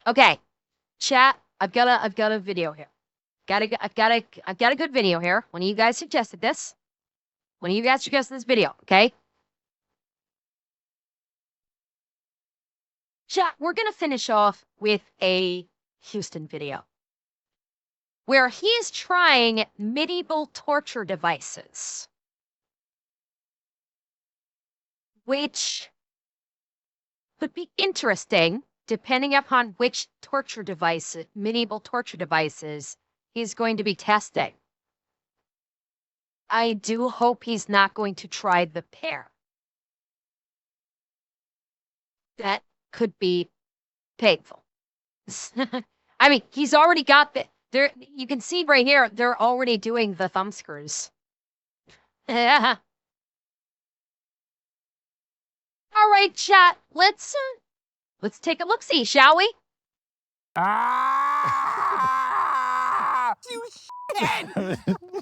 Okay, chat. I've got a video here. I've got a good video here. One of you guys suggested this. One of you guys suggested this video. Okay. Chat. We're gonna finish off with a Houston video where he is trying medieval torture devices, which could be interesting depending upon which medieval torture devices he's going to be testing. I do hope he's not going to try the pair. That could be painful. I mean, he's already got there. You can see right here, they're already doing the thumb screws. All right, chat. Let's take a look-see, shall we? Ah! You shithead!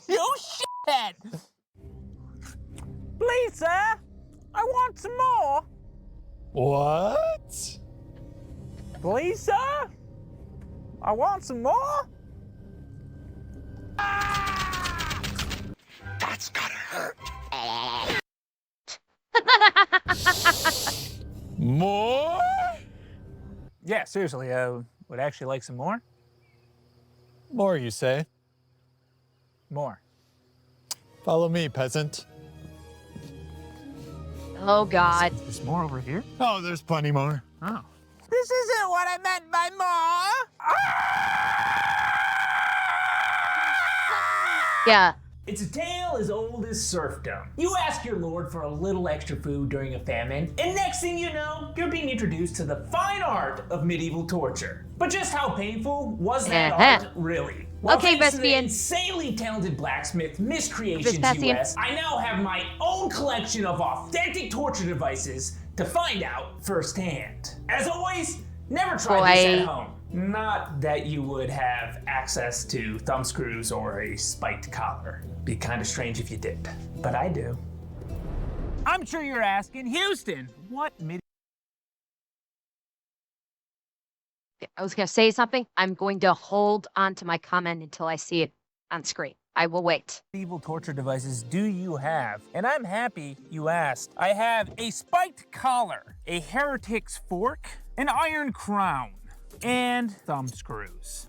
You shithead! Please, sir, I want some more. What? Please, sir, I want some more. Ah! That's gotta hurt. More? Yeah, seriously, would actually like some more. More, you say? More. Follow me, peasant. Oh, God. There's more over here? Oh, there's plenty more. Oh. This isn't what I meant by more. Yeah. It's a tale as old as serfdom. You ask your lord for a little extra food during a famine, and next thing you know, you're being introduced to the fine art of medieval torture. But just how painful was that art, really? Well, Okay, thanks to the Vespian. insanely talented blacksmith, Miscreations Vespian. US, I now have my own collection of authentic torture devices to find out firsthand. As always, never try this at home. Not that you would have access to thumb screws or a spiked collar. Be kind of strange if you did, but I do. I'm sure you're asking, Houston, what I was going to say something. I'm going to hold on to my comment until I see it on screen. I will wait. medieval torture devices do you have? And I'm happy you asked. I have a spiked collar, a heretic's fork, an iron crown, and thumb screws.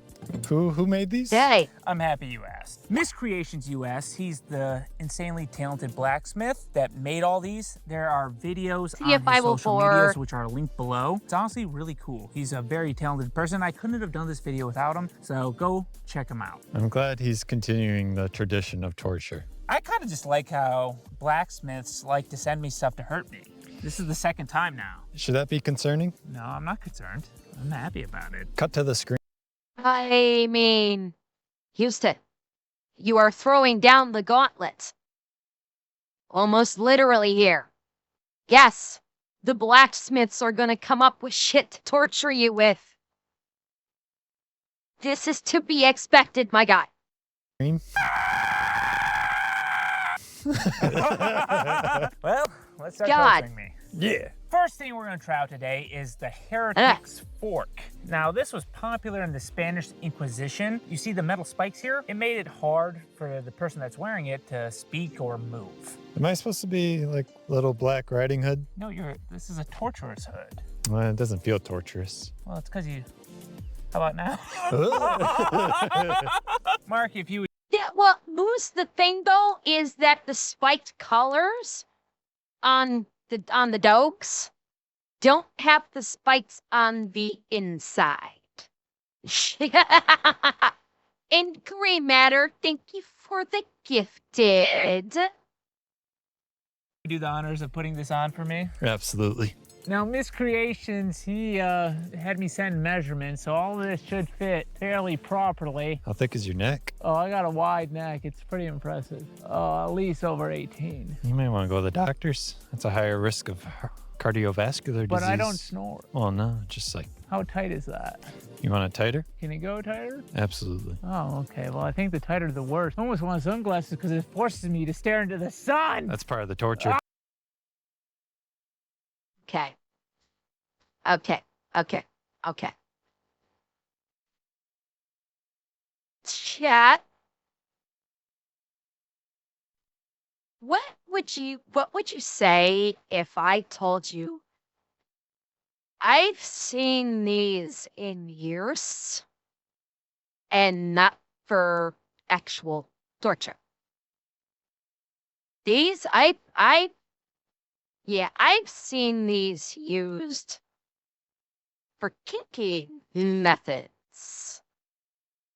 Who made these? Hey. I'm happy you asked. Miscreations US, he's the insanely talented blacksmith that made all these. There are videos on his social medias, which are linked below. It's honestly really cool. He's a very talented person. I couldn't have done this video without him, so go check him out. I'm glad he's continuing the tradition of torture. I kind of just like how blacksmiths like to send me stuff to hurt me. This is the second time now. Should that be concerning? No, I'm not concerned. I'm happy about it. Cut to the screen. I mean, Houston, you are throwing down the gauntlet. Almost literally here. Yes, the blacksmiths are gonna come up with shit to torture you with. This is to be expected, my guy. Well, let's start God. torturing me. Yeah. First thing we're going to try out today is the heretic's fork. Now, this was popular in the Spanish Inquisition. You see the metal spikes here? It made it hard for the person that's wearing it to speak or move. Am I supposed to be like Little Black Riding Hood? No, this is a torturous hood. Well, it doesn't feel torturous. Well, it's because you... How about now? Mark, if you... Yeah, well, Moose, the thing though is that the spiked collars on the dogs don't have the spikes on the inside. Inquiry matter. Thank you for the gifted. do the honors of putting this on for me? Absolutely. Now, Miscreations, he had me send measurements, so all of this should fit fairly properly. How thick is your neck? Oh, I got a wide neck. It's pretty impressive. At least over 18. You may want to go to the doctors. That's a higher risk of cardiovascular disease. But I don't snore. Well, no, just like... How tight is that? You want it tighter? Can it go tighter? Absolutely. Oh, okay. Well, I think the tighter the worse. I almost want sunglasses because it forces me to stare into the sun. That's part of the torture. Okay. Okay. Okay. Okay. Chat. What would you say if I told you I've seen these in years and not for actual torture? These I've seen these used for kinky methods.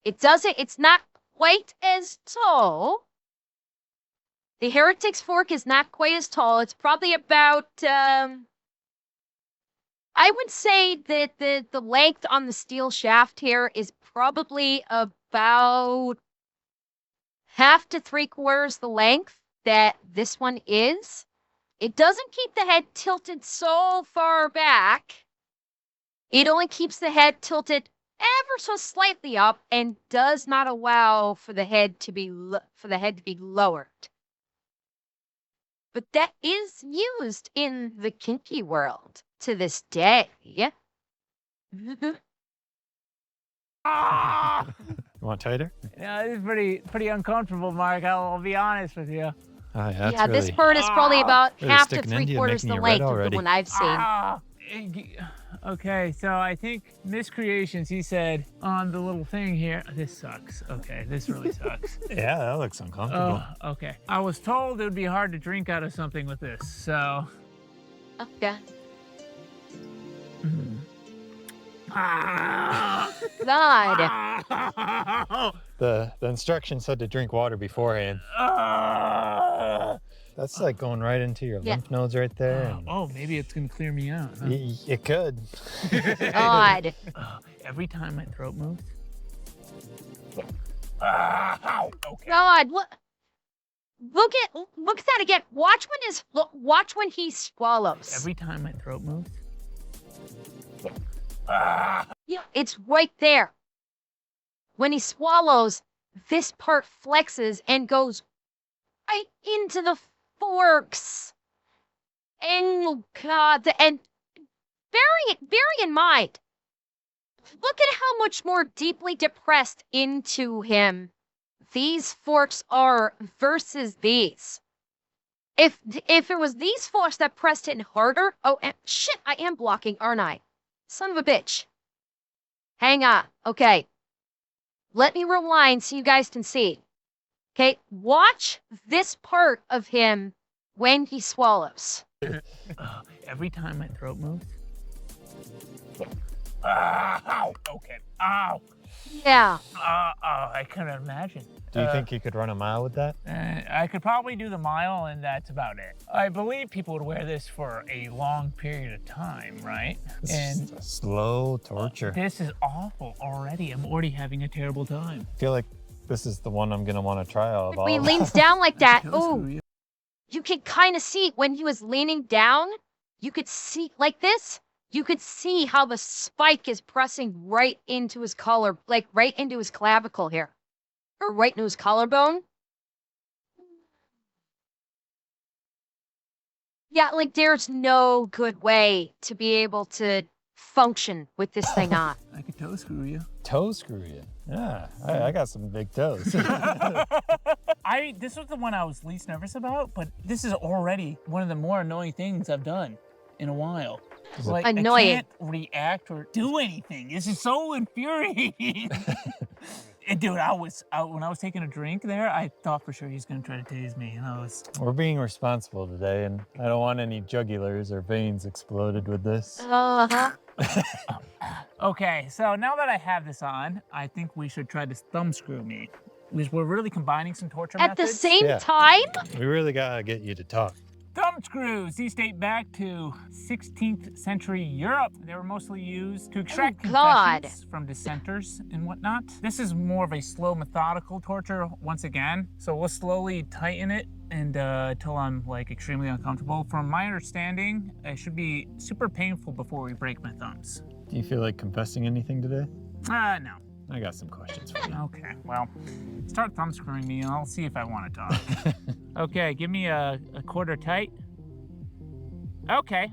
It's not quite as tall. The heretic's fork is not quite as tall. It's probably about, I would say that the length on the steel shaft here is probably about 1/2 to 3/4 the length that this one is. It doesn't keep the head tilted so far back. It only keeps the head tilted ever so slightly up and does not allow for the head to be lowered. But that is used in the kinky world to this day. Ah! You want tighter? Yeah, this is pretty uncomfortable, Mark. I'll be honest with you. That's yeah, this really, part is probably about really 1/2 to sticking into you, 3/4 making the you red length of the already. one I've seen. Okay, so I think Miscreations, he said on the little thing here, this sucks. Okay, this really sucks. Yeah, that looks uncomfortable. Oh, okay. I was told it would be hard to drink out of something with this, so. Okay. God. God. The instructions said to drink water beforehand. That's like going right into your lymph nodes right there. And Oh, maybe it's gonna clear me out. Huh? it could. God. Every time my throat moves. Okay. God. Look at that again. Watch when he swallows. Every time my throat moves. Yeah, it's right there. When he swallows, this part flexes and goes right into the forks. And oh God, and bearing in mind, look at how much more deeply depressed into him these forks are versus these. If it was these forks that pressed in harder, shit, I am blocking, aren't I? Son of a bitch. Hang on. Okay. Let me rewind so you guys can see. Okay, watch this part of him when he swallows. Every time my throat moves. Okay. Ow. Yeah. I couldn't imagine. Do you think you could run a mile with that? I could probably do the mile, and that's about it. I believe people would wear this for a long period of time, right? It's a slow torture. This is awful already. I'm already having a terrible time. I feel like this is the one I'm gonna want to try out of all. When he of leans down like that, ooh, you can kind of see when he was leaning down, you could see like this. You could see how the spike is pressing right into his collar, like right into his clavicle here. Or right into his collarbone. Yeah, like there's no good way to be able to function with this thing on. I could toe screw you. Toe screw you. Yeah, I got some big toes. This was the one I was least nervous about, but this is already one of the more annoying things I've done in a while. Like, annoying. I can't react or do anything. This is so infuriating. And dude, when I was taking a drink there, I thought for sure he's gonna try to tase me, and I was. We're being responsible today, and I don't want any jugulars or veins exploded with this. Uh-huh. Okay, so now that I have this on, I think we should try to thumb screw me. Because we're really combining some torture At the methods. same time? We really gotta get you to talk. Thumb screws, these date back to 16th century Europe. They were mostly used to extract confessions from dissenters and whatnot. This is more of a slow, methodical torture once again. So we'll slowly tighten it and until I'm like extremely uncomfortable. From my understanding, it should be super painful before we break my thumbs. Do you feel like confessing anything today? No. I got some questions for you. Okay, well, start thumb screwing me and I'll see if I want to talk. Okay, give me a quarter tight. Okay.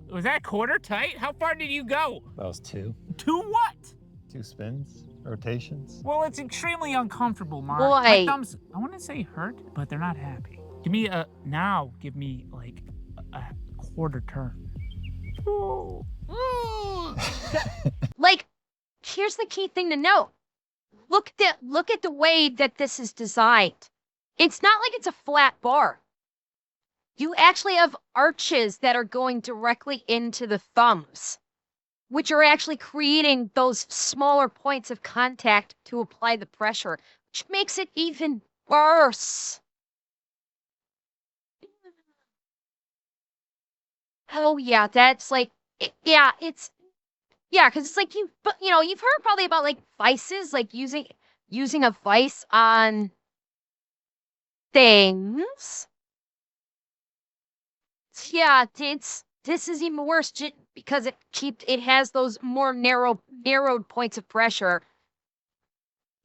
Was that quarter tight? How far did you go? That was 2. 2 what? 2 spins. rotations? Well, it's extremely uncomfortable, Mark. Boy. My thumbs, I want to say hurt, but they're not happy. Give me like a quarter turn. Oh. Like, here's the key thing to note. Look at the way that this is designed. It's not like it's a flat bar. You actually have arches that are going directly into the thumbs, which are actually creating those smaller points of contact to apply the pressure, which makes it even worse. Oh yeah, that's like, yeah, because it's like you've heard probably about like vices, like using a vice on things. Yeah, this is even worse because it has those more narrowed points of pressure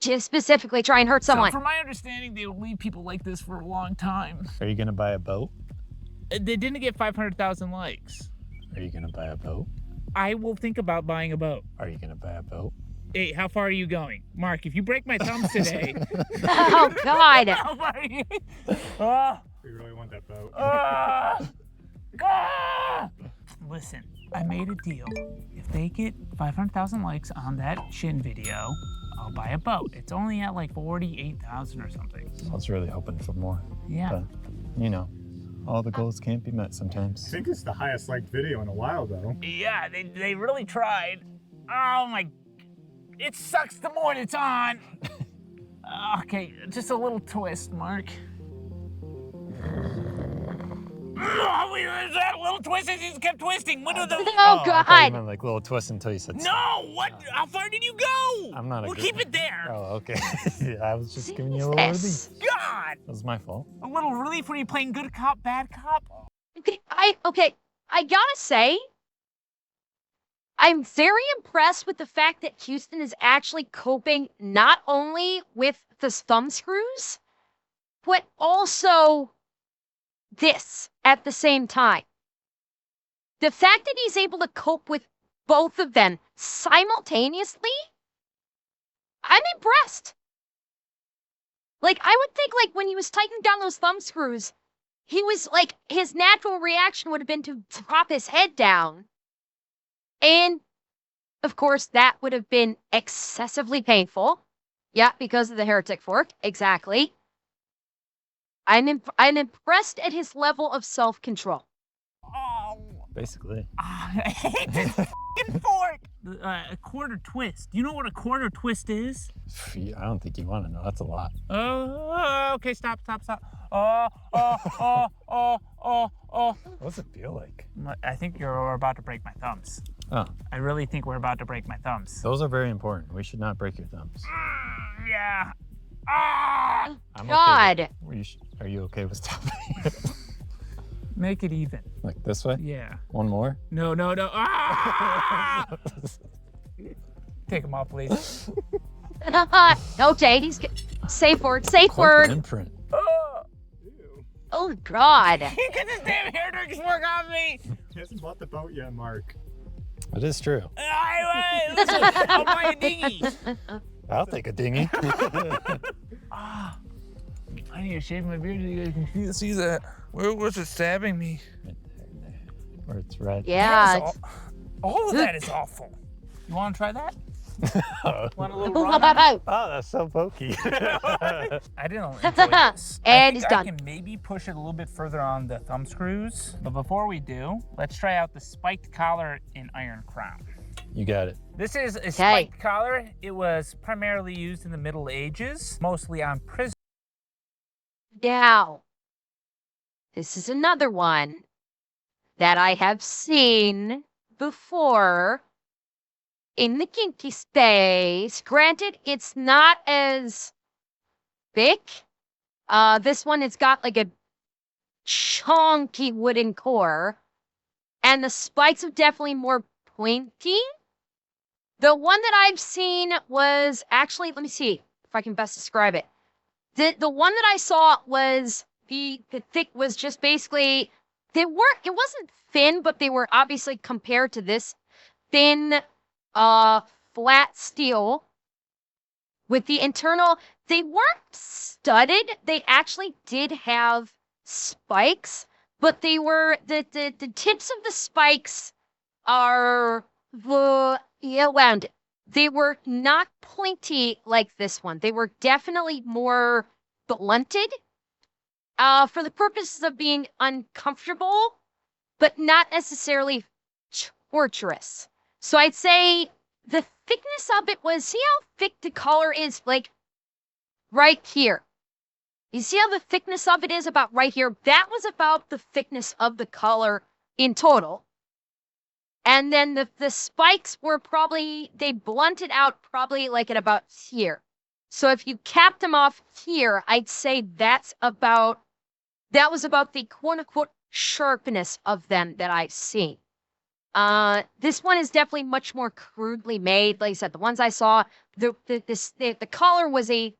to specifically try and hurt someone. So, from my understanding, they would leave people like this for a long time. Are you gonna buy a boat? They didn't get 500,000 likes. Are you gonna buy a boat? I will think about buying a boat. Are you gonna buy a boat? Hey, how far are you going? Mark, if you break my thumbs today... Oh, God. How far are you? We really want that boat. Listen, I made a deal. If they get 500,000 likes on that shin video, I'll buy a boat. It's only at like 48,000 or something. I was really hoping for more. Yeah. But, you know, all the goals can't be met sometimes. I think it's the highest liked video in a while, though. Yeah, they really tried. Oh my... It sucks the more it's on. Okay, just a little twist, Mark. Oh, that little twist, it just kept twisting. What are the... Oh, I thought you God. meant like little twist until you said No, what? How far did you go? I'm not a We'll good- keep it there. Oh, okay. I was just giving you a little relief. Jesus. God! That was my fault. A little relief when you're playing good cop, bad cop? I gotta say, I'm very impressed with the fact that Houston is actually coping not only with the thumb screws, but also this at the same time. The fact that he's able to cope with both of them simultaneously, I'm impressed. Like, I would think, like, when he was tightening down those thumb screws, he was, like, his natural reaction would have been to drop his head down. And, of course, that would have been excessively painful. Yeah, because of the heretic fork. Exactly. I'm impressed at his level of self-control. Oh, Basically. I hate this fucking fork. A quarter twist. Do you know what a quarter twist is? I don't think you want to know. That's a lot. Oh, okay, stop. What's it feel like? I think you're about to break my thumbs. Oh, I really think we're about to break my thumbs. those are very important. We should not break your thumbs. Yeah. Ah! I'm God. Okay are you okay with stopping? Make it even. Like this way? Yeah. One more? No. Ah! Take them off, please. Okay, safe word. Safe Quite word. the imprint. Oh, God. Get this damn heretic's work off me! He hasn't bought the boat yet, Mark. It is true. Listen, I'll buy a dinghy. I'll take a dinghy. Ah, I need to shave my beard so you guys can see that. Where was it stabbing me? Where it's red. Yeah. All of that is awful. You want to try that? Want a little Oh, run? Oh, that's so pokey. I didn't enjoy this. And I it's think done. I can maybe push it a little bit further on the thumb screws. But before we do, let's try out the spiked collar in Iron Crown. You got it. This is a spiked collar. It was primarily used in the Middle Ages, mostly on prisoners. Now, this is another one that I have seen before in the kinky space. Granted, it's not as big. This one has got like a chunky wooden core, and the spikes are definitely more pointy. The one that I've seen was actually, let me see if I can best describe it. The one that I saw was the thick was just basically, it wasn't thin, but they were obviously compared to this thin, flat steel. with the internal, they weren't studded. They actually did have spikes, but they were, the tips of the spikes are rounded. They were not pointy like this one. They were definitely more blunted for the purposes of being uncomfortable, but not necessarily torturous. So I'd say the thickness of it was, see how thick the collar is, like, right here. You see how the thickness of it is about right here? That was about the thickness of the collar in total. And then the spikes were probably, they blunted out probably like at about here. So if you capped them off here, I'd say that was about the quote-unquote sharpness of them that I've seen. This one is definitely much more crudely made. Like I said, the ones I saw, the collar was a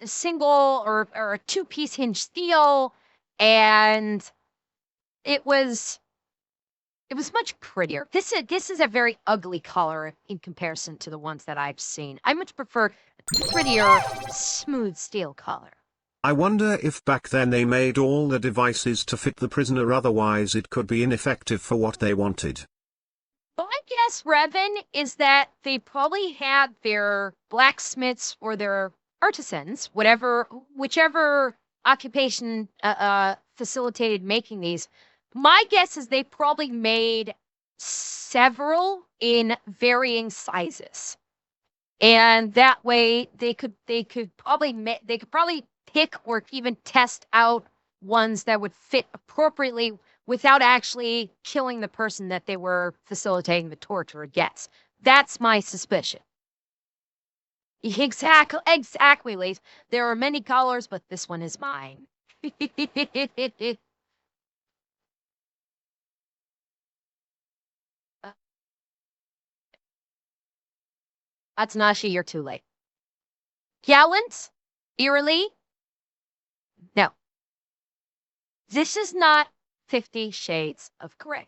single or a two-piece hinge steel, and it was much prettier. This is a very ugly collar in comparison to the ones that I've seen. I much prefer a prettier, smooth steel collar. I wonder if back then they made all the devices to fit the prisoner, otherwise it could be ineffective for what they wanted. My guess, Revan, is that they probably had their blacksmiths or their artisans, whichever occupation facilitated making these. My guess is they probably made several in varying sizes, and that way they could probably pick or even test out ones that would fit appropriately without actually killing the person that they were facilitating the torture against. That's my suspicion. Exactly, Lace. There are many collars, but this one is mine. Atsunashi, you're too late. Gallant? Eerily? No. This is not 50 Shades of Grey.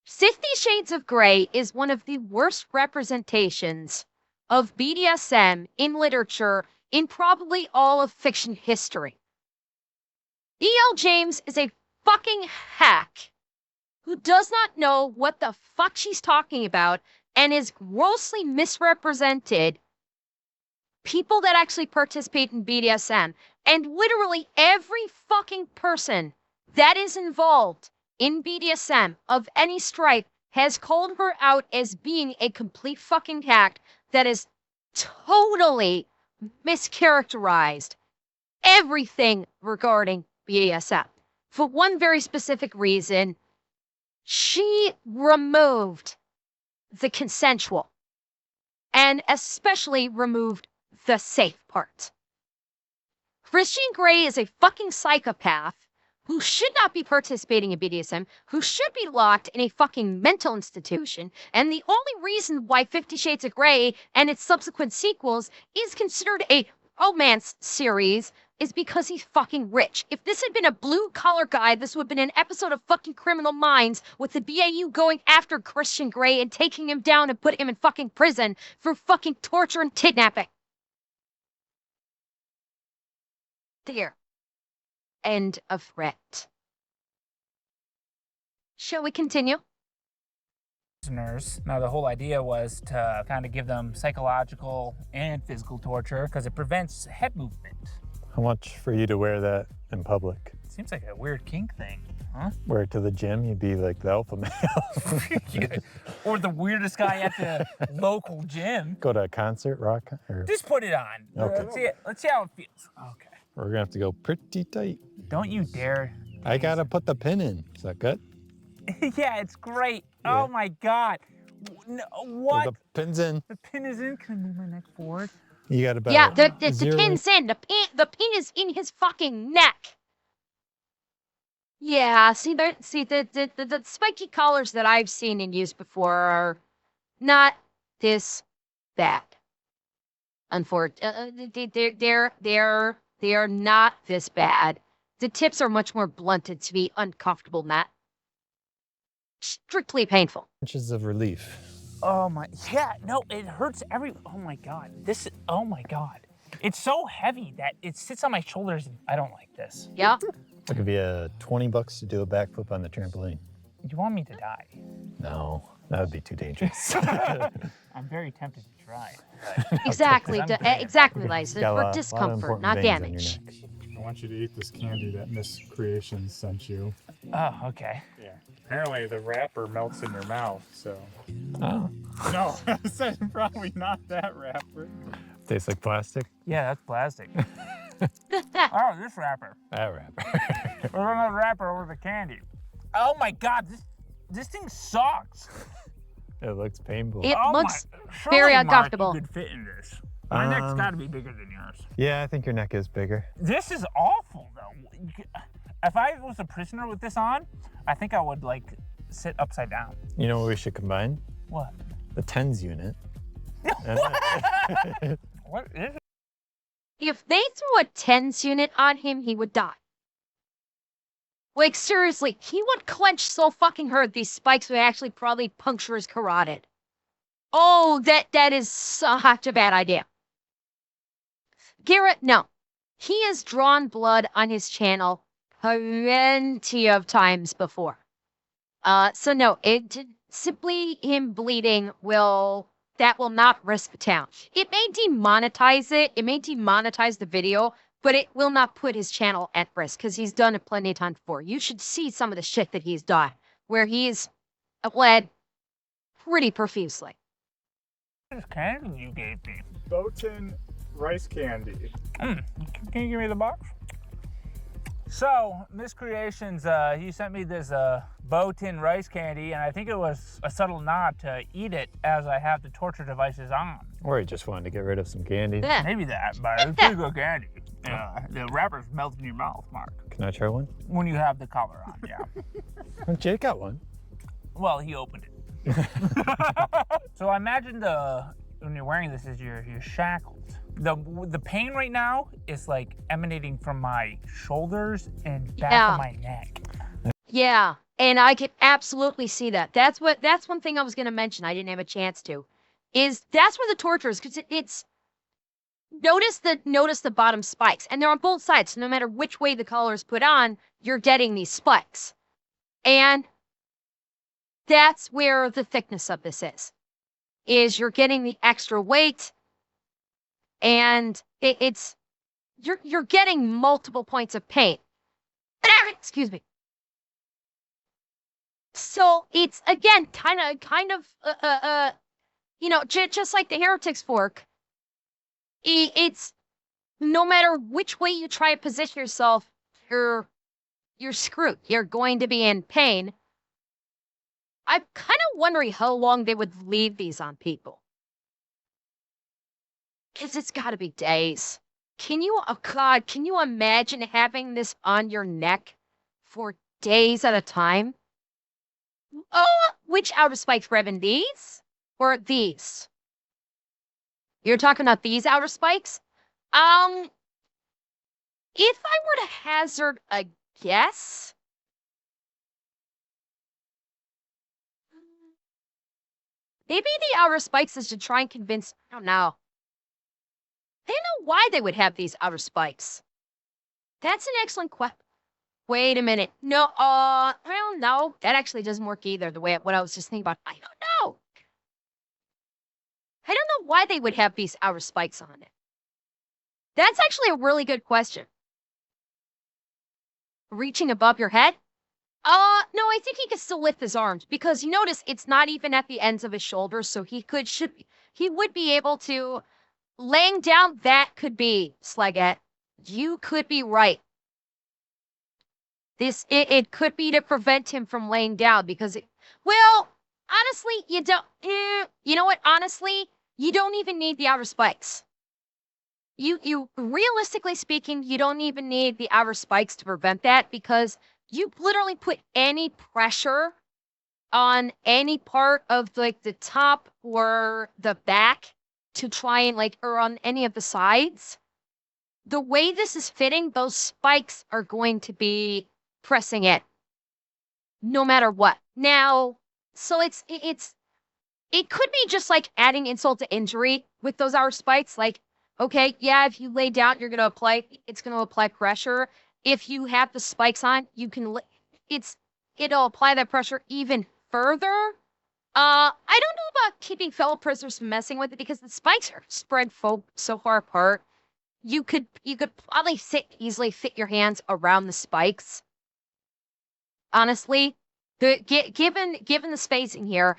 50 Shades of Grey is one of the worst representations of BDSM in literature in probably all of fiction history. E.L. James is a fucking hack who does not know what the fuck she's talking about and is grossly misrepresented people that actually participate in BDSM. And literally every fucking person that is involved in BDSM of any stripe has called her out as being a complete fucking hack that is totally mischaracterized everything regarding BDSM. For one very specific reason, she removed the consensual and especially removed the safe part. Christian Grey is a fucking psychopath who should not be participating in BDSM, who should be locked in a fucking mental institution, and the only reason why 50 Shades of Grey and its subsequent sequels is considered a romance series is because he's fucking rich. If this had been a blue-collar guy, this would have been an episode of fucking Criminal Minds with the BAU going after Christian Grey and taking him down and putting him in fucking prison for fucking torture and kidnapping. There. End of threat. Shall we continue? Prisoners. Now, the whole idea was to kind of give them psychological and physical torture because it prevents head movement. How much for you to wear that in public? Seems like a weird kink thing, huh? Wear it to the gym, you'd be like the alpha male. Yeah. Or the weirdest guy at the local gym. Go to a concert, rock? Or... Just put it on. Okay. Let's see how it feels. Okay. We're gonna have to go pretty tight. Don't you dare. I gotta put the pin in. Is that good? Yeah, it's great. Yeah. Oh my God. No, what? The pin's in. The pin is in. Can I move my neck forward? You got about Yeah, the pin's in. The pin is in his fucking neck. Yeah, the spiky collars that I've seen and used before are not this bad. Unfortunately, they are not this bad. The tips are much more blunted to be uncomfortable, not strictly painful. inches of relief. Oh my, yeah, no, it hurts oh my God. Oh my God. It's so heavy that it sits on my shoulders. I don't like this. Yeah. It could be $20 to do a backflip on the trampoline. Do you want me to die? No, that would be too dangerous. I'm very tempted to try. Exactly. Exactly, Got Lysa. a For lot of discomfort, important not veins on your damage. neck. I want you to eat this candy that Miss Creations sent you. Oh, okay. Yeah. Apparently the wrapper melts in your mouth, so. Oh, No, I said probably not that wrapper. tastes like plastic. Yeah, that's plastic. Oh, this wrapper. That wrapper. We're gonna wrap it over the candy. Oh my God, this thing sucks. It looks painful. It Oh looks surely, very Mark, uncomfortable. you could fit in this. My neck's got to be bigger than yours. Yeah, I think your neck is bigger. This is awful, though. If I was a prisoner with this on, I think I would like sit upside down. You know what we should combine? What? The tens unit. What is it? If they threw a TENS unit on him, he would die. Like, seriously, he would clench so fucking hard these spikes would actually probably puncture his carotid. Oh, that is such a bad idea. Garrett, no. He has drawn blood on his channel plenty of times before. So no, simply him bleeding will not risk the town. It may demonetize it. It may demonetize the video, but it will not put his channel at risk because he's done it plenty of times before. You should see some of the shit that he's done where he's bled pretty profusely. This candy you gave me. Boatin rice candy. Can you give me the box? So, Miss Creations, he sent me this bow tin rice candy, and I think it was a subtle nod to eat it as I have the torture devices on. Or he just wanted to get rid of some candy. Yeah. Maybe that, but it's pretty good candy. The wrappers melt in your mouth, Mark. Can I try one? When you have the collar on, yeah. Oh, Jake got one. Well, he opened it. So I imagine when you're wearing this is you're shackled. The pain right now is like emanating from my shoulders and back of my neck. Yeah, and I can absolutely see that. That's one thing I was going to mention. I didn't have a chance to. That's where the torture is because it's notice the bottom spikes, and they're on both sides. So no matter which way the collar is put on, you're getting these spikes, and that's where the thickness of this is you're getting the extra weight, and you're getting multiple points of pain. Excuse me. So it's again kind of just like the heretic's fork. It's no matter which way you try to position yourself, you're screwed. You're going to be in pain. I'm kind of wondering how long they would leave these on people. Because it's got to be days. Can you imagine having this on your neck for days at a time? Oh, which outer spikes, Revan? These or these? You're talking about these outer spikes? If I were to hazard a guess, maybe the outer spikes is to try and convince. I don't know. I don't know why they would have these outer spikes. That's an excellent question. Wait a minute. No, I don't know. That actually doesn't work either. What I was just thinking about. I don't know. I don't know why they would have these outer spikes on it. That's actually a really good question. Reaching above your head? No, I think he could still lift his arms because you notice it's not even at the ends of his shoulders, so he would be able to. Laying down, that could be, Sleggett. You could be right. It could be to prevent him from laying down because honestly, you don't, you know what? Honestly, you don't even need the outer spikes. You realistically speaking, you don't even need the outer spikes to prevent that because you literally put any pressure on any part of like the top or the back to try and or on any of the sides. The way this is fitting, those spikes are going to be pressing it no matter what. Now, so it's it could be just like adding insult to injury with those hour spikes. Like, okay, yeah, if you lay down, it's gonna apply pressure. If you have the spikes on, it'll apply that pressure even further. I don't know about keeping fellow prisoners from messing with it because the spikes are spread so far apart. You could probably easily fit your hands around the spikes. Honestly, given the spacing here,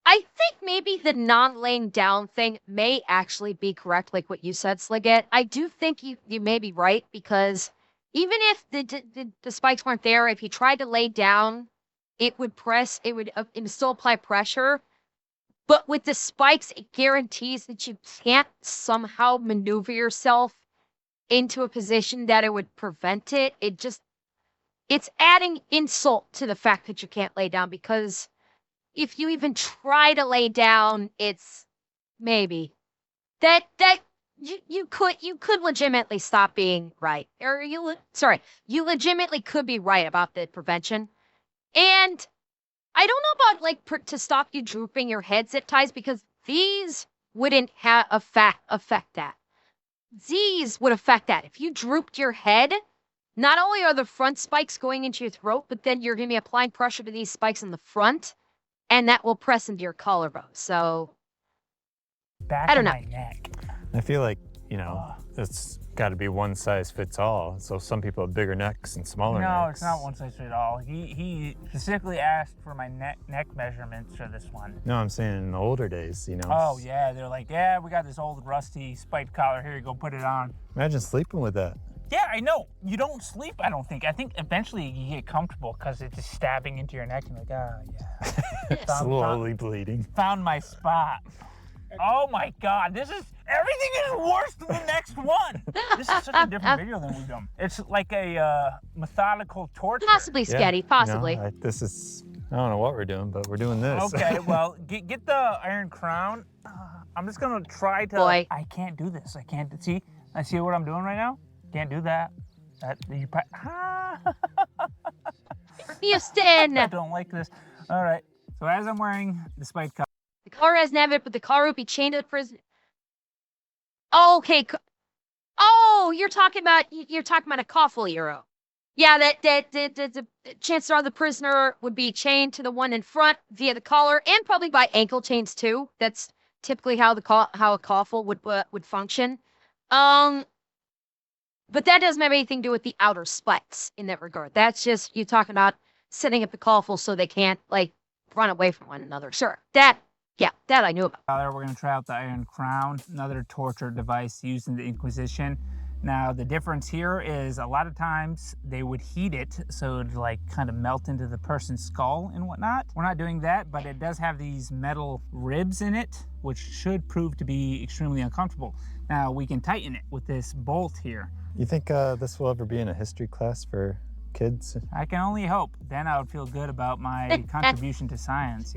I think maybe the non-laying down thing may actually be correct, like what you said, Sliggett. I do think you may be right, because even if the spikes weren't there, if you tried to lay down, it would still apply pressure. But with the spikes, it guarantees that you can't somehow maneuver yourself into a position that it would prevent it. It's adding insult to the fact that you can't lay down, because if you even try to lay down, it's maybe that you could legitimately stop being right, or you legitimately could be right about the prevention. And I don't know about like to stop you drooping your head zip ties, because these wouldn't affect that. These would affect that. If you drooped your head, not only are the front spikes going into your throat, but then you're going to be applying pressure to these spikes in the front, and that will press into your collarbone. So, Back I don't know. My neck. I feel like, it's got to be one size fits all. So some people have bigger necks and smaller necks. No, it's not one size fits all. He specifically asked for my neck measurements for this one. No, I'm saying in the older days, Oh, yeah. They're like, yeah, we got this old rusty spiked collar. Here you go, put it on. Imagine sleeping with that. Yeah, I know. You don't sleep, I don't think. I think eventually you get comfortable because it's just stabbing into your neck. And you're like, yeah. Slowly bleeding. Found my spot. Oh my God, everything is worse than the next one. This is such a different video than we've done. It's like a methodical torture. Possibly sketty, possibly. I don't know what we're doing, but we're doing this. Okay, well, get the Iron Crown. I'm just gonna try to. Boy. I can't do this. I can't see. I see what I'm doing right now. Can't do that. Houston! I don't like this. All right. So as I'm wearing the spiked collar. The collar has never, but the collar would be chained to the prison. Okay. Oh, you're talking about a coffle euro. Yeah, the chances are the prisoner would be chained to the one in front via the collar, and probably by ankle chains too. That's typically how a coffle would function. But that doesn't have anything to do with the outer spikes in that regard. That's just you talking about setting up the coffle so they can't like run away from one another. Sure, that I knew about. We're going to try out the Iron Crown, another torture device used in the Inquisition. Now, the difference here is a lot of times they would heat it so it would like kind of melt into the person's skull and whatnot. We're not doing that, but it does have these metal ribs in it, which should prove to be extremely uncomfortable. Now, we can tighten it with this bolt here. You think this will ever be in a history class for kids? I can only hope. Then I would feel good about my contribution to science,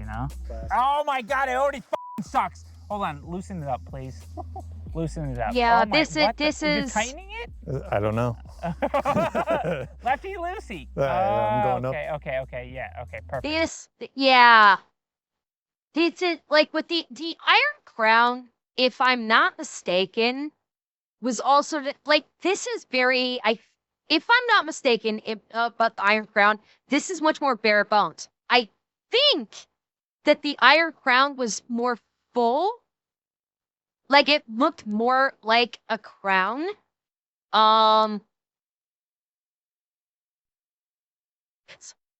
Oh my God, it already sucks. Hold on, loosen it up, please. Loosen it up. Yeah, oh this is. You're tightening it? I don't know. Lefty loosey. I'm going up. Okay, yeah, okay, perfect. This is like with the Iron Crown, if I'm not mistaken, was also like this is very if I'm not mistaken about the Iron Crown, this is much more bare bones. I think that the Iron Crown was more full. Like it looked more like a crown. Why am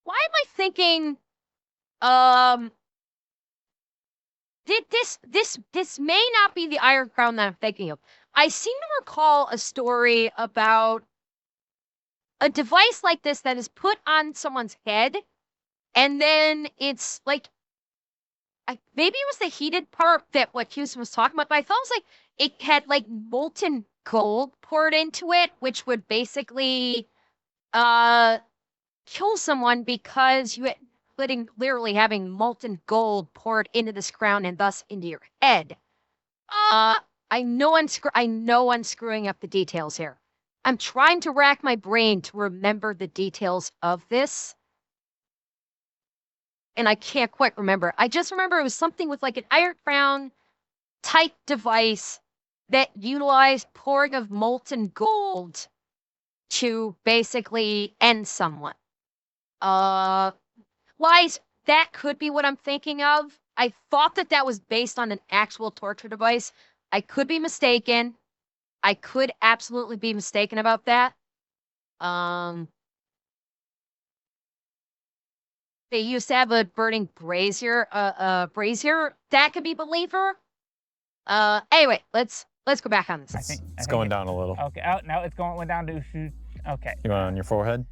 I thinking this may not be the Iron Crown that I'm thinking of. I seem to recall a story about a device like this that is put on someone's head, and then it's like, maybe it was the heated part that what Houston was talking about, but I thought it was like it had like molten gold poured into it, which would basically kill someone because you had literally having molten gold poured into this crown and thus into your head. I know I'm screwing up the details here. I'm trying to rack my brain to remember the details of this. and I can't quite remember. I just remember it was something with like an Iron Crown type device that utilized pouring of molten gold to basically end someone. Lies, that could be what I'm thinking of. I thought that that was based on an actual torture device. I could be mistaken. I could absolutely be mistaken about that. They used to have a burning brazier, brazier. That could be believer. Anyway, let's go back on this. It's going down a little. Okay, oh, no, it's going down to shoot. Okay. You want it on your forehead?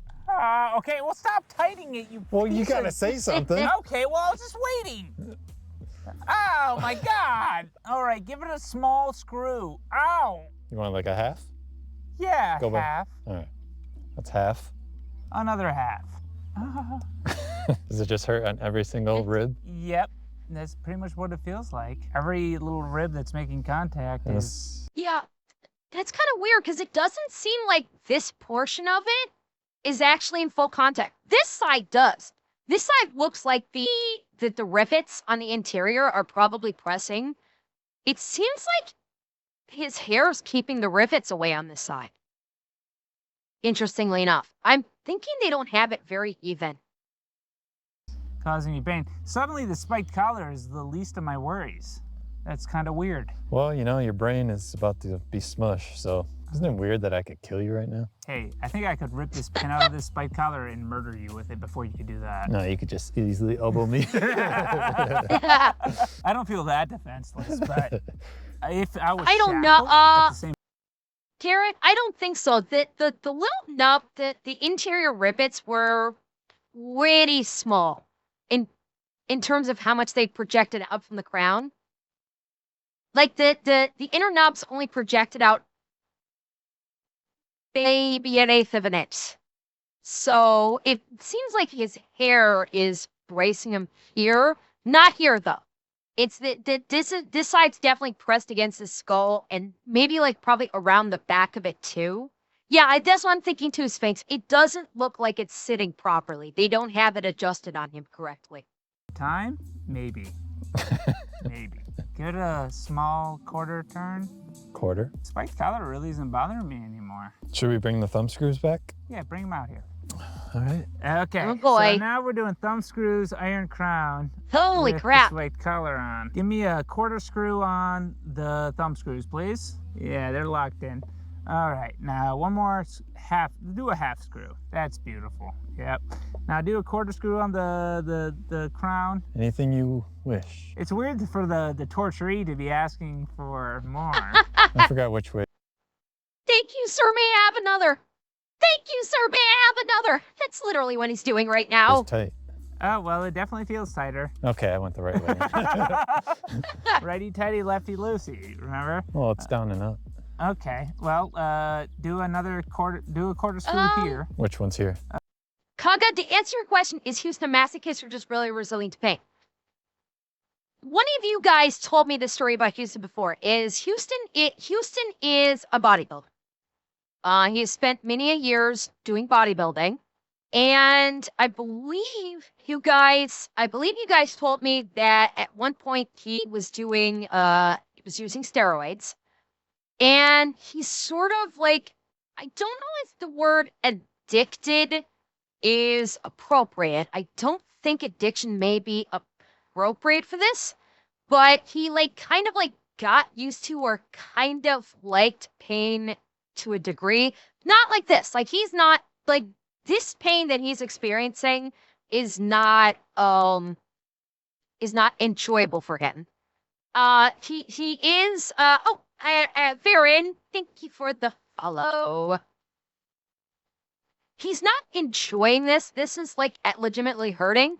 Okay, well, stop tightening it, you Well, you piece gotta of- say something. Okay, well, I was just waiting. Oh, my God. All right, give it a small screw. Ow. You want like a half? Yeah, Go back. half. All right. That's half. Another half. Does it just hurt on every single rib? Yep, that's pretty much what it feels like. Every little rib that's making contact is... Yeah, that's kind of weird because it doesn't seem like this portion of it is actually in full contact. This side does. This side looks like the rivets on the interior are probably pressing. It seems like his hair is keeping the rivets away on this side. Interestingly enough, I'm thinking they don't have it very even. causing me pain. Suddenly, the spiked collar is the least of my worries. That's kind of weird. Well, you know, your brain is about to be smushed, so isn't it weird that I could kill you right now? Hey, I think I could rip this pin out of this spiked collar and murder you with it before you could do that. No, you could just easily elbow me. I I don't feel that defenseless, but if I was don't know. shackled at the same Garrett, I don't think so. The little nub, the interior rivets were pretty small in terms of how much they projected out from the crown. Like the inner knobs only projected out maybe an eighth of an inch. So it seems like his hair is bracing him here. Not here though. It's this side's definitely pressed against his skull and maybe like probably around the back of it too. Yeah, that's what I'm thinking too, Sphinx. It doesn't look like it's sitting properly. They don't have it adjusted on him correctly. time, maybe. Maybe. Get a small quarter turn. Quarter? Spiked collar really isn't bothering me anymore. Should we bring the thumb screws back? Yeah, bring them out here. All right. Okay. Oh, boy. So now we're doing thumb screws, iron crown. Holy with crap. The spiked collar on. Give me a quarter screw on the thumb screws, please. Yeah, they're locked in. All right, now one more half, do a half screw. That's beautiful, yep. Now do a quarter screw on the crown. Anything you wish. It's weird for the torturee to be asking for more. I forgot which way. Thank you, sir. May I have another? Thank you, sir. May I have another? That's literally what he's doing right now. It's tight. Oh, well, it definitely feels tighter. Okay, I went the right way. Righty-tighty, lefty-loosey, remember? Well, it's down and up. Okay, well, do a quarter screw here. Which one's here? Kaga, to answer your question, is Houston a masochist or just really resilient to pain? One of you guys told me this story about Houston before. Houston is a bodybuilder. He has spent many years doing bodybuilding, and I believe you guys told me that at one point he was using steroids, and he's sort of like, I don't know if the word addicted is appropriate. I don't think addiction may be appropriate for this, but he kind of got used to or kind of liked pain to a degree. Not like this. He's not this pain that he's experiencing is not enjoyable for him. He is Varen, thank you for the follow. He's not enjoying this. This is legitimately hurting.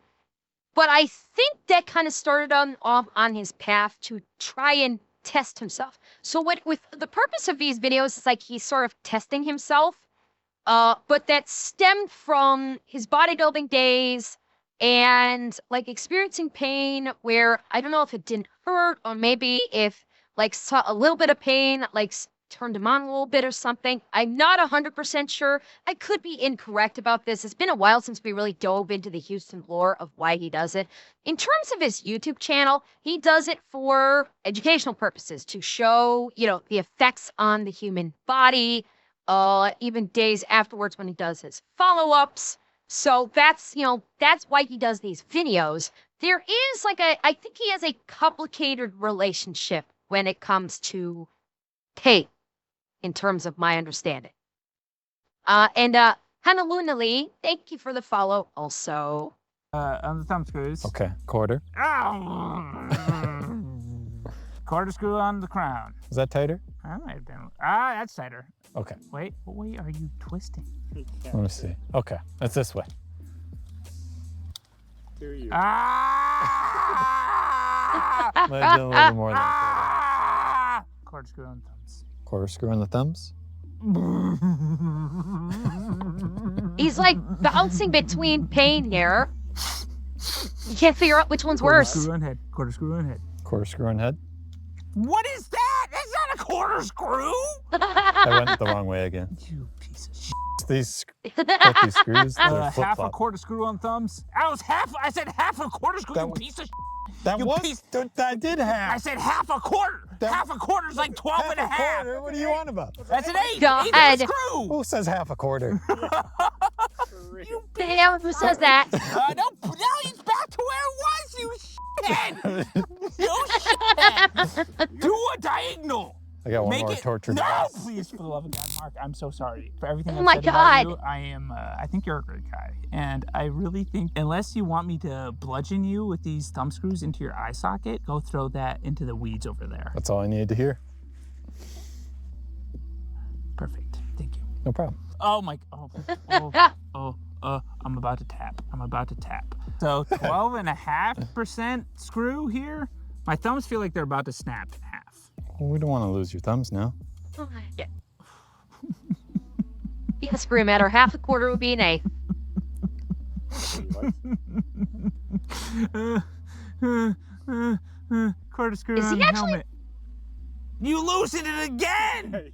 But I think that kind of started off on his path to try and test himself. So with the purpose of these videos is he's sort of testing himself. But that stemmed from his bodybuilding days and experiencing pain where I don't know if it didn't hurt or maybe if saw a little bit of pain turned him on a little bit or something. I'm not 100% sure. I could be incorrect about this. It's been a while since we really dove into the Houston lore of why he does it. In terms of his YouTube channel, he does it for educational purposes, to show, the effects on the human body, even days afterwards when he does his follow-ups. So that's why he does these videos. There is I think he has a complicated relationship when it comes to pay, in terms of my understanding. Honolulu Lee, thank you for the follow also. On the thumb screws. Okay, quarter. Quarter screw on the crown. Is that tighter? That might have been. That's tighter. Okay. Wait, what way are you twisting? Let me see. Okay, that's this way. Do you? Might have done a little more than a Quarter screw on thumbs. quarter screw on the thumbs. He's bouncing between pain here. You can't figure out which one's worse. Quarter screw on head. Quarter screw on head. Quarter screw on head. What is that? That's not a quarter screw. I went the wrong way again. You piece of shit. These screws, they're Half a flip-flop. quarter screw on thumbs. I said half a quarter screw, you piece of shit. That You was, piece- that did have. I said half a quarter. Half a quarter is like 12 and a half. Quarter? What are you on about? That's an eighth. God. Eighth of a screw. Who says half a quarter? The hell who says that? No, now he's back to where it was, you shithead. You shithead. Do a diagonal. I got one Make more it. torture No, device. please, for the love of God, Mark, I'm so sorry for everything Oh I've my said about God. you. I think you're a great guy. And I really think, unless you want me to bludgeon you with these thumb screws into your eye socket, go throw that into the weeds over there. That's all I needed to hear. Perfect. Thank you. No problem. Oh my, I'm about to tap. So 12.5% screw here. My thumbs feel like they're about to snap in half. Well, we don't want to lose your thumbs now. Yeah, screw matter. Half a quarter would be an eighth. Quarter screw Is he on the actually- helmet. You loosened it again!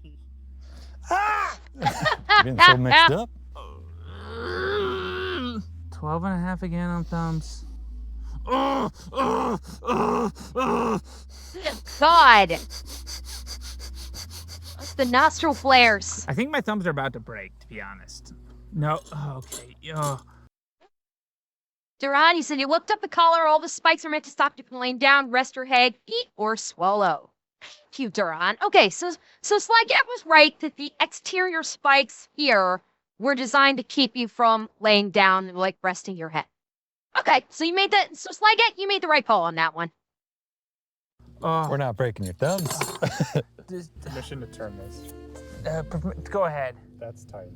You're getting so mixed up. 12.5 again on thumbs. God. That's the nostril flares. I think my thumbs are about to break, to be honest. No, okay. Duran, you said you looked up the collar. All the spikes are meant to stop you from laying down, rest your head, eat, or swallow. Cute, Duran. Okay, so Slygat was right that the exterior spikes here were designed to keep you from laying down and resting your head. Okay, so you made that. So Slygat, you made the right call on that one. We're not breaking your thumbs. Permission to turn this. Go ahead. That's tight.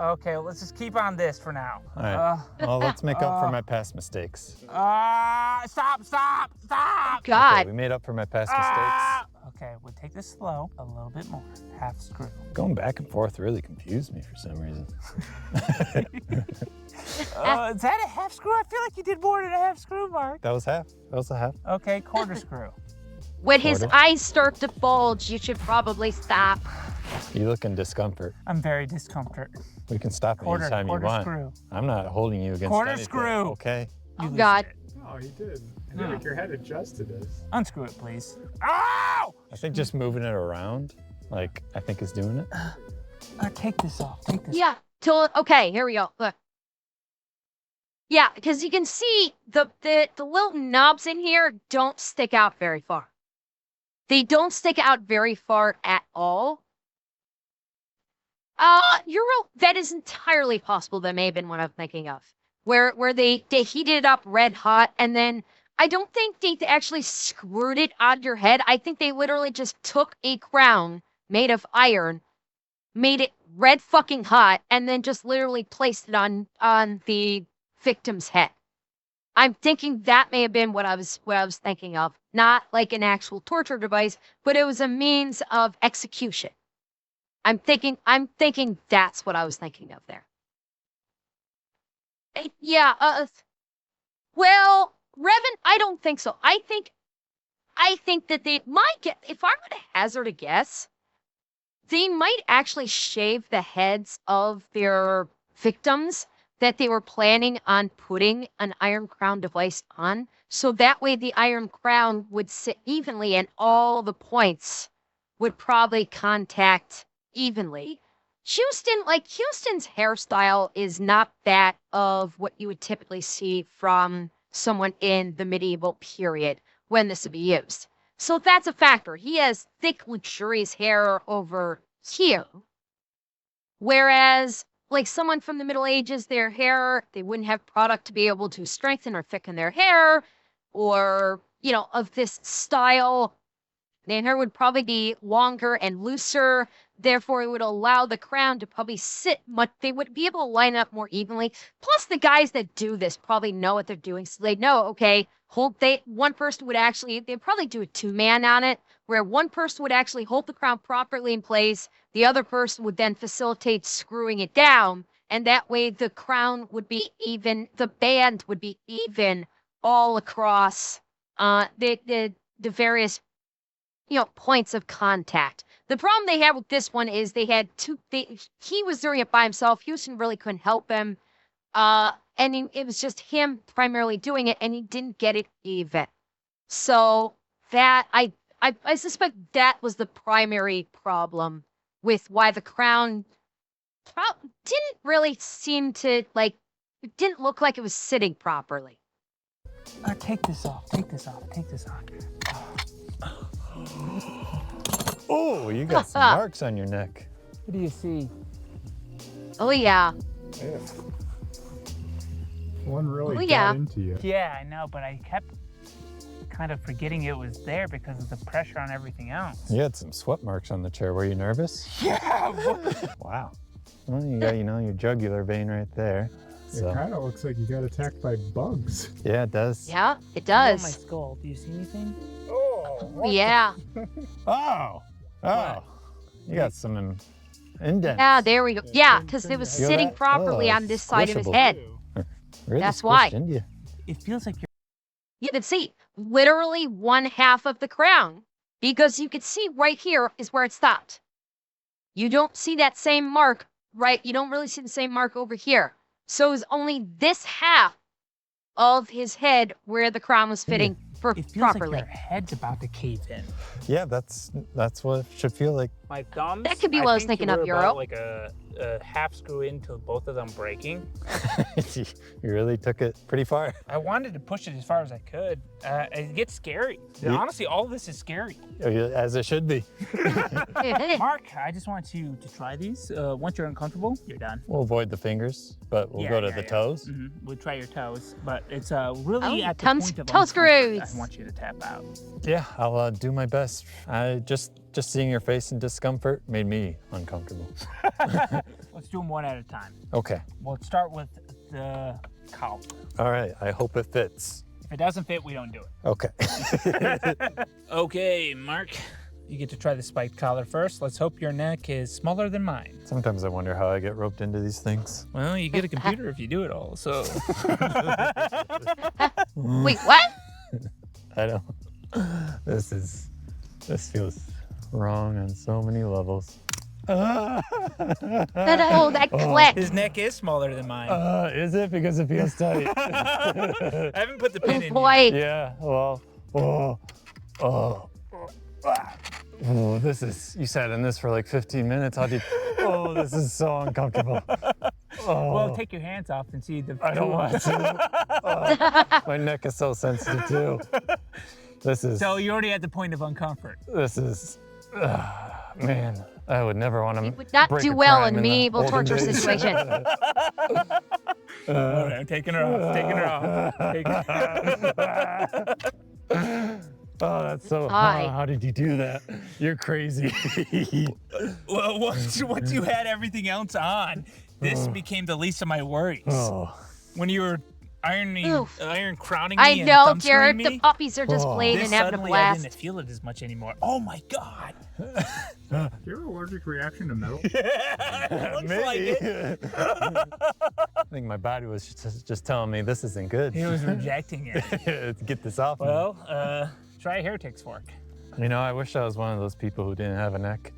Okay, let's just keep on this for now. All right. Well, let's make up for my past mistakes. Stop! God. Okay, we made up for my past mistakes. Okay, we'll take this slow, a little bit more. Half screw. Going back and forth really confused me for some reason. Is that a half screw? I feel like you did more than a half screw, Mark. That was half. That was a half. Okay, quarter screw. When his Quarter. eyes start to bulge, you should probably stop. You look in discomfort. I'm very discomfort. We can stop Quarter anytime you want. screw. I'm not holding you against Quarter anything. screw. Okay. You Oh, loosened God. it. Oh, he did. I feel like your head adjusted it. Unscrew it, please. Ow! I think just moving it around, I think is doing it. Take this off. Take this. Yeah. Okay, here we go. Look. Yeah, because you can see the little knobs in here don't stick out very far. They don't stick out very far at all. That is entirely possible. That may have been what I'm thinking of. Where they heated it up red hot, and then I don't think they actually screwed it on your head. I think they literally just took a crown made of iron, made it red fucking hot, and then just literally placed it on the victim's head. I'm thinking that may have been what I was thinking of. Not like an actual torture device, but it was a means of execution. I'm thinking that's what I was thinking of there. Yeah, well, Revan, I don't think so. I think I think that they might get, if I were to hazard a guess, they might actually shave the heads of their victims that they were planning on putting an Iron Crown device on. So that way the Iron Crown would sit evenly and all the points would probably contact evenly. Houston's hairstyle is not that of what you would typically see from someone in the medieval period when this would be used. So that's a factor. He has thick, luxurious hair over here. Whereas, like someone from the Middle Ages, their hair, they wouldn't have product to be able to strengthen or thicken their hair, or, of this style. Their hair would probably be longer and looser. Therefore, it would allow the crown to probably sit much, they would be able to line up more evenly. Plus, the guys that do this probably know what they're doing. So they know, okay, one person would actually, they'd probably do a 2-man on it, where one person would actually hold the crown properly in place. The other person would then facilitate screwing it down. And that way the crown would be even, the band would be even all across the various points of contact. The problem they had with this one is he was doing it by himself. Houston really couldn't help him. It was just him primarily doing it, and he didn't get it even. So that, I suspect that was the primary problem with why the crown didn't really seem to, it didn't look like it was sitting properly. Take this off, take this off, take this off. Oh, you got some marks on your neck. What do you see? Oh, yeah. Yeah. One really got yeah. into you. Yeah, I know, but I kept kind of forgetting it was there because of the pressure on everything else. You had some sweat marks on the chair. Were you nervous? Yeah. Wow. Well, you got, your jugular vein right there. So. It kind of looks like you got attacked by bugs. Yeah, it does. Yeah, it On does. my skull. Do you see anything? Oh. Yeah. Oh. What? You got some indents. Yeah, there we go. Yeah, because it was sitting that? properly Oh, on this side of his squishable. head. Really That's why. squished into you. It feels like you're... You can see literally one half of the crown, because you could see right here is where it stopped. You don't see that same mark, right? You don't really see the same mark over here. So it was only this half of his head where the crown was fitting It feels properly. like your head's about to cave in. Yeah, that's what it should feel like. My thumbs. That could be what I was thinking of, Euro. Like a half screw into both of them breaking. You really took it pretty far. I wanted to push it as far as I could. It gets scary. Honestly, all of this is scary. As it should be. Mark, I just want you to try these. Once you're uncomfortable, you're done. We'll avoid the fingers, but we'll go to the toes. Mm-hmm. We'll try your toes, but it's really at the toe point of toe screws. I want you to tap out. Yeah, I'll do my best. Just seeing your face in discomfort made me uncomfortable. Let's do them one at a time. Okay. We'll start with the collar. All right, I hope it fits. If it doesn't fit, we don't do it. Okay. Okay, Mark, you get to try the spiked collar first. Let's hope your neck is smaller than mine. Sometimes I wonder how I get roped into these things. Well, you get a computer if you do it all, so. Wait, what? I don't. This feels wrong on so many levels. That click. His neck is smaller than mine. Is it? Because it feels tight. I haven't put the Oh, pin in boy. Yeah, well, this is, you sat in this for like 15 minutes. This is so uncomfortable. Well, take your hands off and see the. I don't want to. My neck is so sensitive too. So you're already at the point of uncomfort. Man, I would never want to. You would not break do a well crime in the medieval olden torture days. situation. All right, I'm taking her off. Taking her off. Oh, that's so. Hi. How did you do that? You're crazy. Well, once you had everything else on, this became the least of my worries. Oh. When you were iron crowning me I and know, thumb screwing Garrett. me, The puppies are just playing this and having a suddenly I blast. didn't feel it as much anymore. Oh my God. Do you have an allergic reaction to metal? Looks like it. I think my body was just telling me this isn't good. He was rejecting it. Get this off. Well, Try a heretic's fork. You know, I wish I was one of those people who didn't have a neck.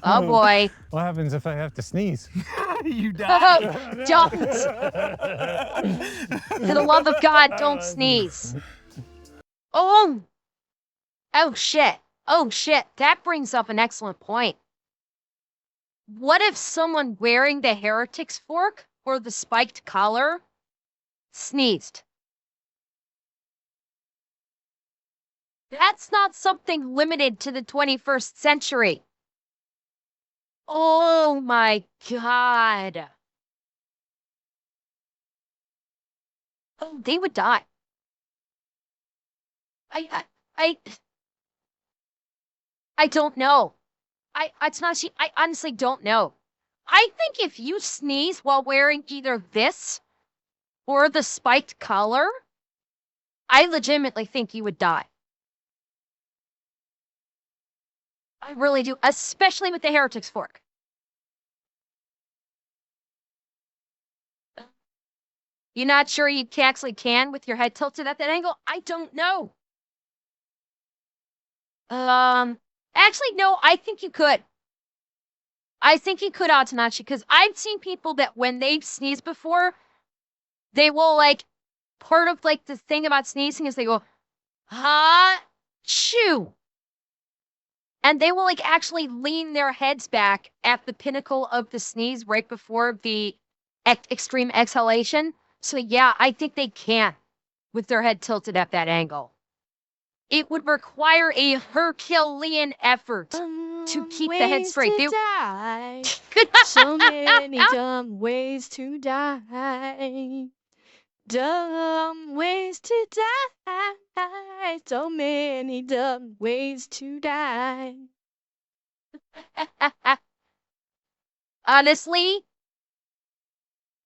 Oh boy. What happens if I have to sneeze? You die. Don't. For the love of God, don't sneeze. Oh. Oh shit. Oh shit. That brings up an excellent point. What if someone wearing the heretic's fork or the spiked collar sneezed? That's not something limited to the 21st century. Oh my God. Oh, they would die. I don't know. I honestly don't know. I think if you sneeze while wearing either this or the spiked collar, I legitimately think you would die. I really do, especially with the heretic's fork. You're not sure you actually can with your head tilted at that angle? I don't know. Actually, no, I think you could. I think you could, Atanachi, because I've seen people that when they've sneezed before, they will, like, part of, like, the thing about sneezing is they go, ha-choo. And they will, like, actually lean their heads back at the pinnacle of the sneeze right before the extreme exhalation. So, yeah, I think they can with their head tilted at that angle. It would require a Herculean effort to keep the head straight. Die. So many dumb ways to die. Dumb ways to die. So many dumb ways to die. Honestly,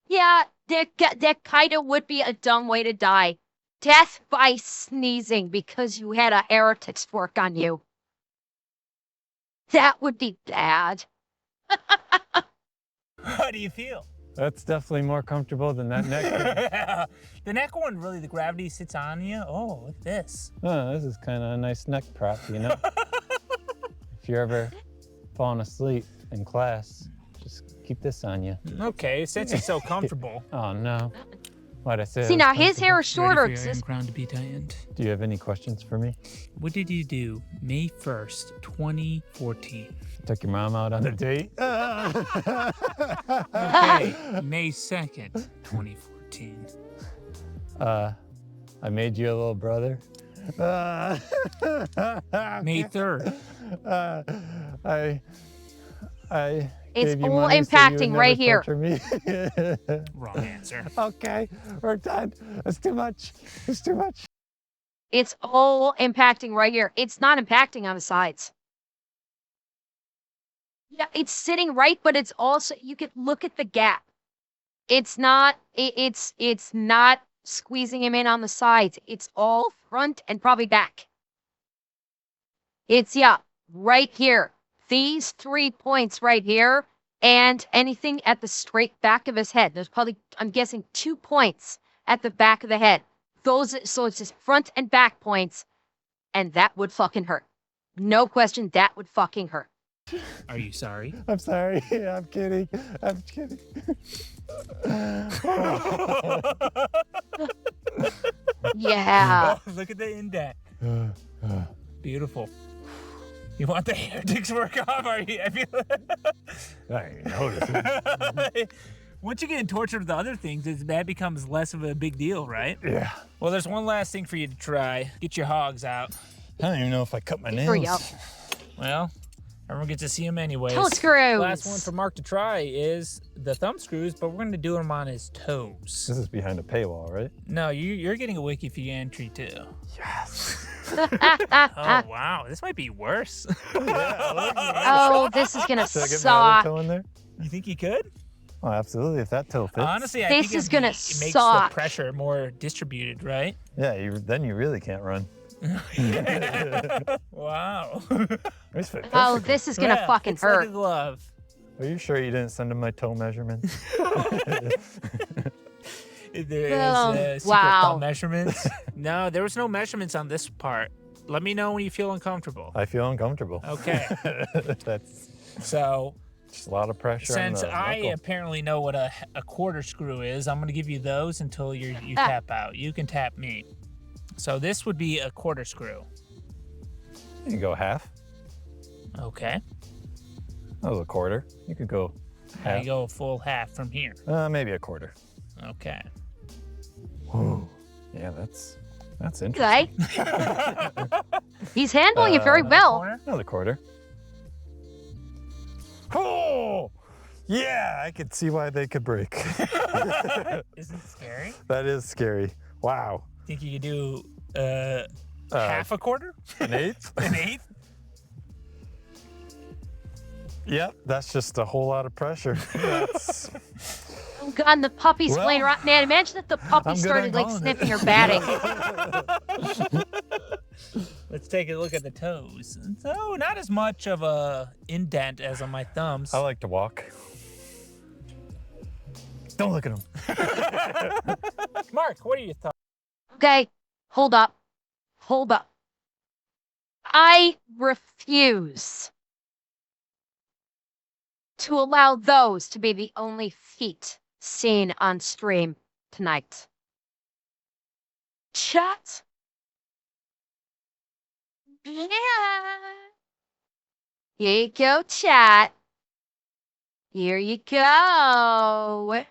yeah, that kind of would be a dumb way to die. Death by sneezing because you had a heretic's fork on you. That would be bad. How do you feel? That's definitely more comfortable than that neck. The neck one, really, the gravity sits on you. Oh, look at this. Oh, this is kind of a nice neck prop, you know? If you're ever falling asleep in class, just keep this on you. Okay, since it's so comfortable. Oh, no. Why'd I say See, now his hair is shorter. Ready for your iron crown to be tightened. Do you have any questions for me? What did you do May 1st, 2014? Took your mom out on a date? Okay, May 2nd, 2014. I made you a little brother. May 3rd. I It's gave you all money so you would impacting never right here. torture me. Wrong answer. Okay, we're done. That's too much. It's too much. It's all impacting right here. It's not impacting on the sides. Yeah, it's sitting right, but it's also, you can look at the gap. It's not squeezing him in on the sides. It's all front and probably back. It's, yeah, right here. These 3 points right here and anything at the straight back of his head. There's probably, I'm guessing, 2 points at the back of the head. So it's just front and back points, and that would fucking hurt. No question, that would fucking hurt. Are you sorry? I'm sorry. I'm kidding. I'm kidding. Yeah. Oh, look at the indent. Beautiful. You want the heretic's work off? Are you? I feel I ain't noticing. Once you get tortured with the other things, that becomes less of a big deal, right? Yeah. Well, there's one last thing for you to try. Get your hogs out. I don't even know if I cut my Hurry up. nails. Well, everyone gets to see them anyways. Toe screws. Last one for Mark to try is the thumb screws, but we're going to do them on his toes. This is behind a paywall, right? No, you're getting a wiki for your entry too. Yes. Oh, wow. This might be worse. Oh, this is gonna Should I get my suck. other toe in there? You think you could? Oh, absolutely. If that toe fits. Honestly, I This think is gonna it makes suck. the pressure more distributed, right? Yeah, then you really can't run. Wow. These fit Oh, perfectly. this is gonna Yeah, fucking it's like hurt. a glove. Are you sure you didn't send him my toe measurements? There is secret wow. thumb measurements. No, there was no measurements on this part. Let me know when you feel uncomfortable. I feel uncomfortable. Okay. That's So just a lot of pressure since on the I knuckle. apparently know what a quarter screw is, I'm going to give you those until you tap out. You can tap me. So this would be a quarter screw. You can go half. Okay. That was a quarter. You could go How half. you go a full half from here? Maybe a quarter. Okay. Yeah, that's interesting. Okay. He's handling it very well. Another quarter. Oh! Yeah, I could see why they could break. Isn't it scary? That is scary. Wow. Think you could do half a quarter? An eighth? An eighth? Yep, that's just a whole lot of pressure. That's... Oh God, and the puppy's Well, playing around. Man, imagine if the puppy I'm good started at like calling sniffing it. or batting. Let's take a look at the toes. So not as much of a indent as on my thumbs. I like to walk. Don't look at him. Mark, what are your thoughts? Okay, hold up. Hold up. I refuse to allow those to be the only feet seen on stream tonight. Chat. Yeah. Here you go, chat. Here you go.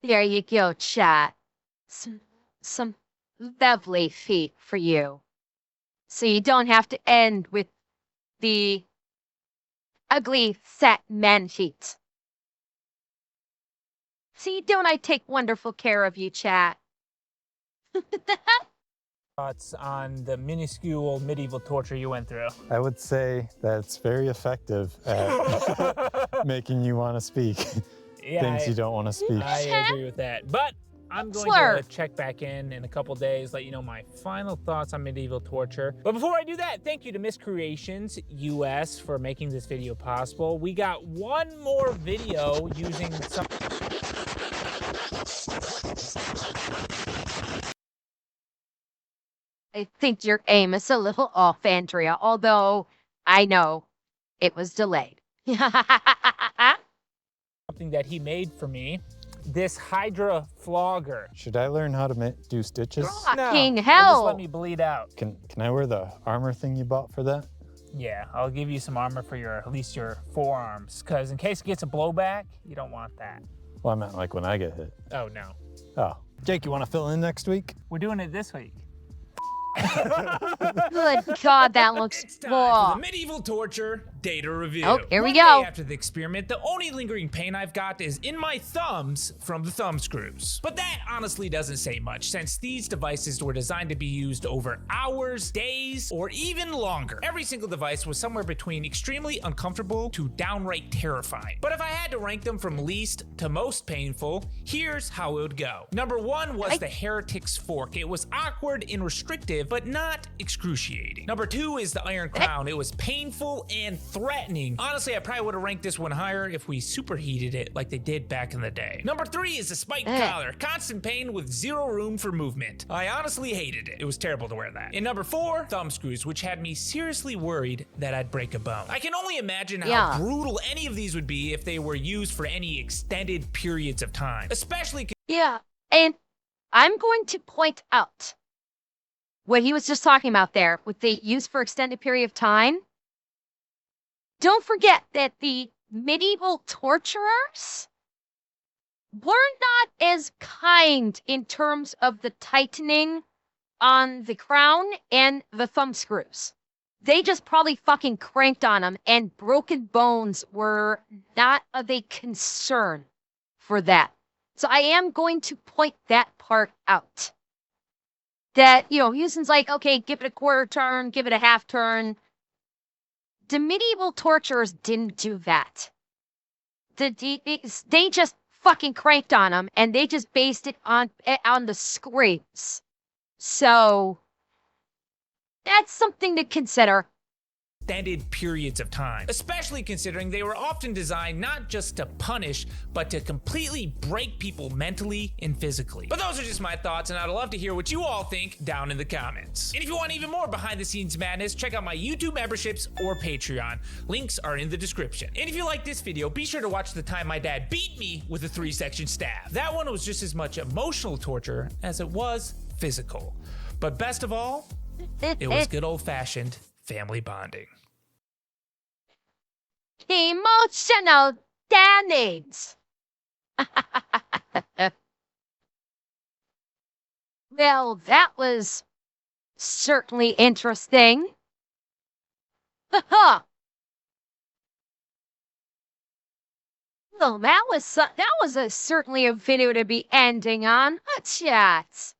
There you go, chat. Some lovely feet for you. So you don't have to end with the ugly, fat man feet. See, don't I take wonderful care of you, chat? Thoughts on the minuscule medieval torture you went through? I would say that it's very effective at making you want to speak Yeah, things you don't want to speak. I agree with that. But I'm going to check back in a couple days, let you know my final thoughts on medieval torture. But before I do that, thank you to Miscreations US for making this video possible. We got one more video using some... I think your aim is a little off, Andrea, although I know it was delayed. something that he made for me. This Hydra flogger. Should I learn how to do stitches? Fucking No, hell. just let me bleed out. Can I wear the armor thing you bought for that? Yeah, I'll give you some armor for at least your forearms, because in case it gets a blowback, you don't want that. Well, I meant like when I get hit. Oh, no. Oh. Jake, you want to fill in next week? We're doing it this week. Good God, that looks It's time for the medieval torture data review. Oh, here we One go. day after the experiment, the only lingering pain I've got is in my thumbs from the thumb screws. But that honestly doesn't say much, since these devices were designed to be used over hours, days, or even longer. Every single device was somewhere between extremely uncomfortable to downright terrifying. But if I had to rank them from least to most painful, here's how it would go. Number 1 was the heretic's fork. It was awkward and restrictive, but not excruciating. Number 2 is the iron crown. It was painful and threatening. Honestly, I probably would have ranked this one higher if we superheated it like they did back in the day. Number 3 is the spiked collar. Constant pain with zero room for movement. I honestly hated it. It was terrible to wear that. And number 4, thumb screws, which had me seriously worried that I'd break a bone. I can only imagine how brutal any of these would be if they were used for any extended periods of time. Especially Yeah, and I'm going to point out what he was just talking about there with the use for extended period of time. Don't forget that the medieval torturers were not as kind in terms of the tightening on the crown and the thumb screws. They just probably fucking cranked on them, and broken bones were not of a concern for that. So I am going to point that part out. That, you know, Houston's like, okay, give it a quarter turn, give it a half turn. The medieval torturers didn't do that. They just fucking cranked on them, and they just based it on the screams. So that's something to consider. extended periods of time, especially considering they were often designed not just to punish, but to completely break people mentally and physically. But those are just my thoughts, and I'd love to hear what you all think down in the comments. And if you want even more behind the scenes madness, check out my YouTube memberships or Patreon. Links are in the description. And if you like this video, be sure to watch the time my dad beat me with a 3-section stab. That one was just as much emotional torture as it was physical. But best of all, it was good old-fashioned family bonding. Emotional damage. Well, that was certainly interesting. Well, that was certainly a video to be ending on. Chat.